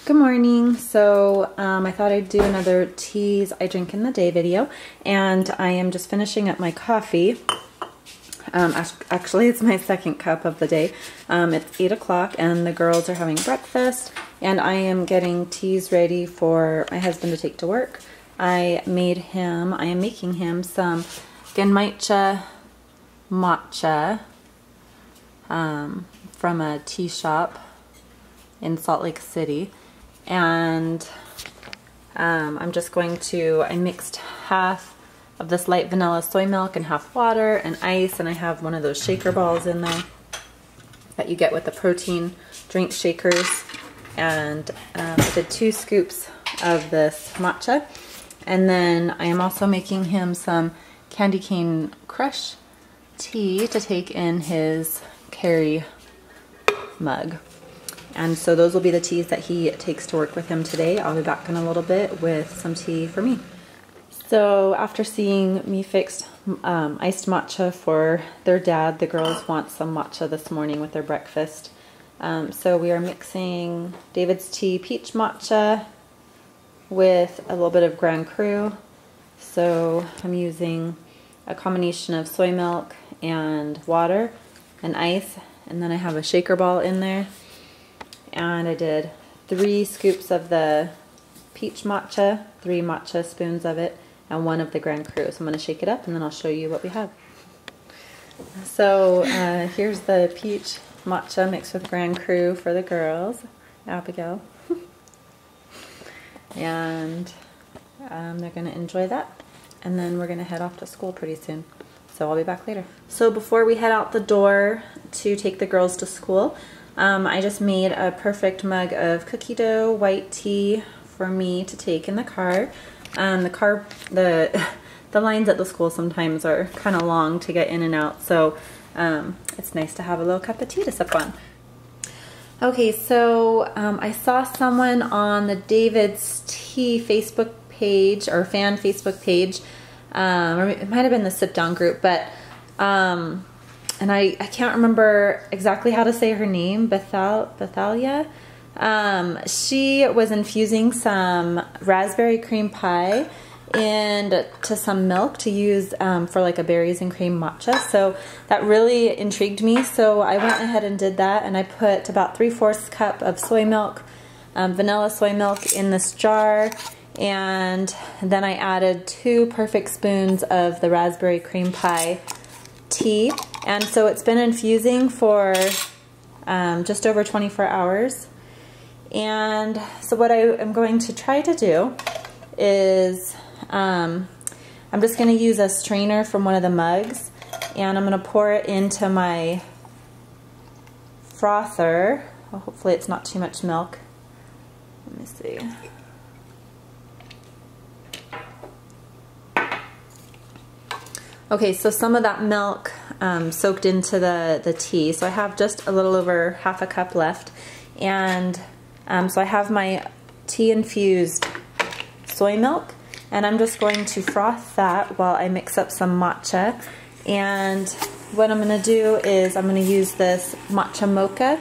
Good morning. So I thought I'd do another teas I drink in the day video, and I am just finishing up my coffee. Actually, it's my second cup of the day. It's 8 o'clock and the girls are having breakfast, and I am getting teas ready for my husband to take to work. I am making him some genmaicha matcha from a tea shop in Salt Lake City. And I mixed half of this light vanilla soy milk and half water and ice, and I have one of those shaker balls in there that you get with the protein drink shakers. And I did 2 scoops of this matcha, and then I am also making him some candy cane crush tea to take in his carry mug. And so those will be the teas that he takes to work with him today. I'll be back in a little bit with some tea for me. So after seeing me fix iced matcha for their dad, the girls want some matcha this morning with their breakfast. So we are mixing David's tea peach matcha with a little bit of Grand Cru. So I'm using a combination of soy milk and water and ice, and then I have a shaker ball in there. And I did 3 scoops of the peach matcha, 3 matcha spoons of it, and 1 of the Grand Cru. So I'm going to shake it up and then I'll show you what we have. So here's the peach matcha mixed with Grand Cru for the girls, Abigail. And they're going to enjoy that. And then we're going to head off to school pretty soon. So I'll be back later. So before we head out the door to take the girls to school, I just made a perfect mug of cookie dough white tea for me to take in the car. The lines at the school sometimes are kind of long to get in and out, so it's nice to have a little cup of tea to sip on. Okay, so I saw someone on the David's Tea Facebook page, or fan Facebook page, or it might have been the sit down group, but and I can't remember exactly how to say her name, Bethalia. She was infusing some raspberry cream pie into some milk to use for like a berries and cream matcha. So that really intrigued me. So I went ahead and did that, and I put about 3/4 cup of soy milk, vanilla soy milk in this jar, and then I added 2 perfect spoons of the raspberry cream pie tea. And so it's been infusing for just over 24 hours. And so what I am going to try to do is I'm just going to use a strainer from one of the mugs, and I'm going to pour it into my frother. Well, hopefully it's not too much milk. Let me see. Okay, so some of that milk soaked into the tea, so I have just a little over half a cup left, and so I have my tea infused soy milk, and I'm just going to froth that while I mix up some matcha. And what I'm going to do is I'm going to use this matcha mocha,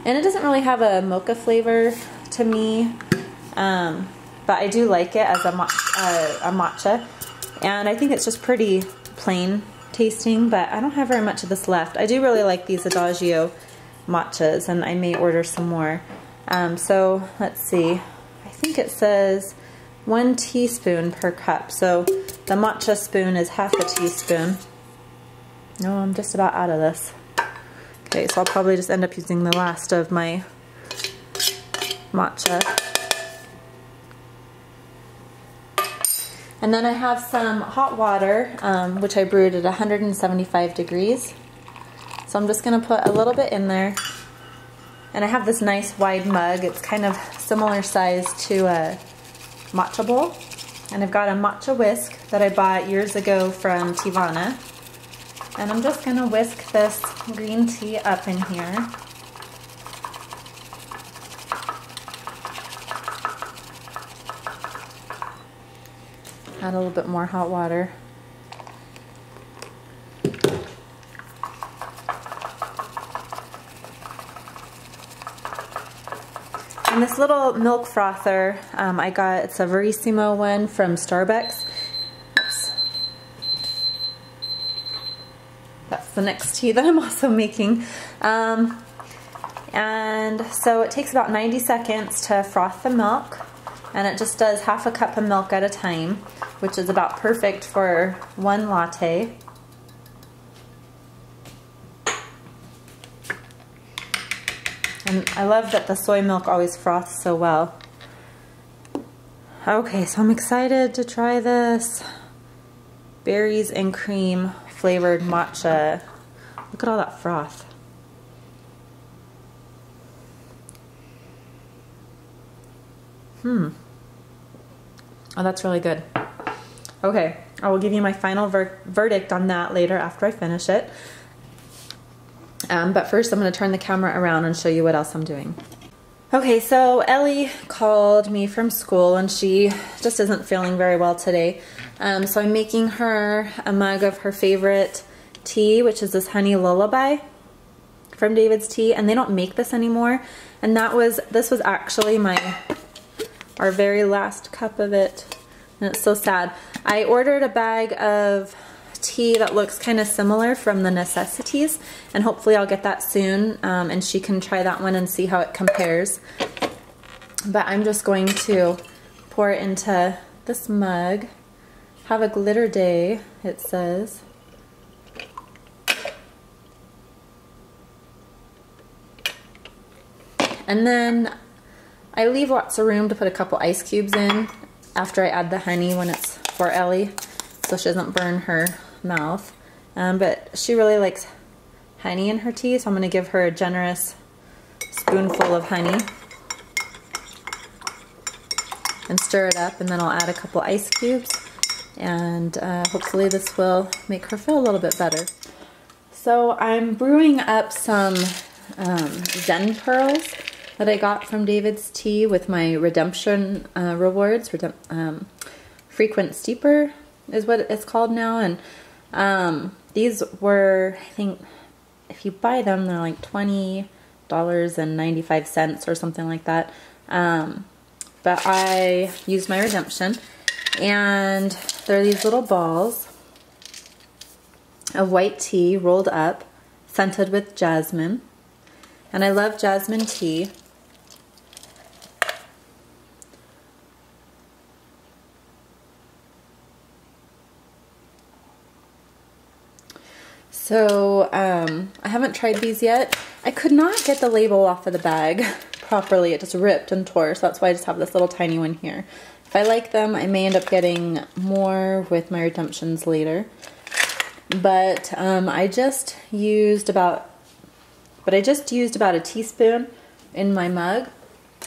and it doesn't really have a mocha flavor to me, but I do like it as a matcha, and I think it's just pretty plain tasting, but I don't have very much of this left. I do really like these Adagio matchas, and I may order some more. So let's see, I think it says 1 teaspoon per cup, so the matcha spoon is half a teaspoon. No, I'm just about out of this. Okay, so I'll probably just end up using the last of my matcha. And then I have some hot water, which I brewed at 175 degrees. So I'm just going to put a little bit in there. And I have this nice wide mug. It's kind of similar size to a matcha bowl. And I've got a matcha whisk that I bought years ago from Tivana. And I'm just going to whisk this green tea up in here. Add a little bit more hot water. And this little milk frother, I got, it's a Verissimo one from Starbucks. Oops. That's the next tea that I'm also making. And so it takes about 90 seconds to froth the milk, and it just does half a cup of milk at a time, which is about perfect for one latte. And I love that the soy milk always froths so well. Okay, so I'm excited to try this berries and cream flavored matcha. Look at all that froth. Oh, that's really good. Okay, I will give you my final verdict on that later after I finish it. But first I'm going to turn the camera around and show you what else I'm doing. Okay, so Ellie called me from school and she just isn't feeling very well today. So I'm making her a mug of her favorite tea, which is this honey lullaby from David's Tea, and they don't make this anymore. And this was actually our very last cup of it, and it's so sad. I ordered a bag of tea that looks kind of similar from the Necessities, and hopefully I'll get that soon, and she can try that one and see how it compares. But I'm just going to pour it into this mug. Have a glitter day, it says. And then I leave lots of room to put a couple ice cubes in after I add the honey when it's for Ellie, so she doesn't burn her mouth. But she really likes honey in her tea, so I'm going to give her a generous spoonful of honey and stir it up, and then I'll add a couple ice cubes, and hopefully this will make her feel a little bit better. So I'm brewing up some Zen pearls that I got from David's Tea with my redemption rewards. Frequent Steeper is what it's called now, and these were, I think, if you buy them, they're like $20.95 or something like that. But I used my redemption, and they're these little balls of white tea rolled up, scented with jasmine. And I love jasmine tea. So I haven't tried these yet. I could not get the label off of the bag properly. It just ripped and tore, so that's why I just have this little tiny one here. If I like them, I may end up getting more with my redemptions later. But I just used about a teaspoon in my mug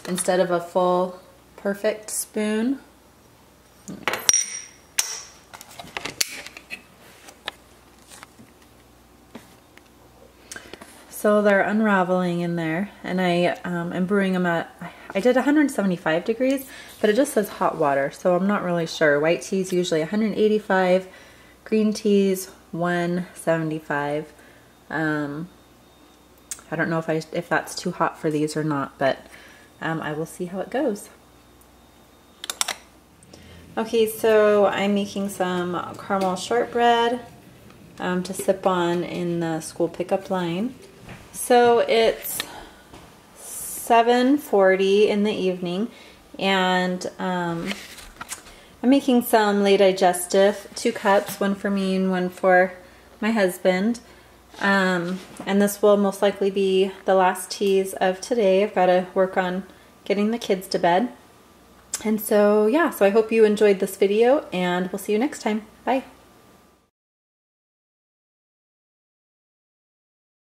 instead of a full perfect spoon. So they're unraveling in there, and I am brewing them at, I did 175 degrees, but it just says hot water, so I'm not really sure. White tea is usually 185, green tea's 175. I don't know if that's too hot for these or not, but I will see how it goes. Okay, so I'm making some caramel shortbread to sip on in the school pickup line. So it's 7:40 in the evening, and I'm making some late digestive, 2 cups, one for me and one for my husband. And this will most likely be the last teas of today. I've got to work on getting the kids to bed. And so, yeah, so I hope you enjoyed this video, and we'll see you next time. Bye.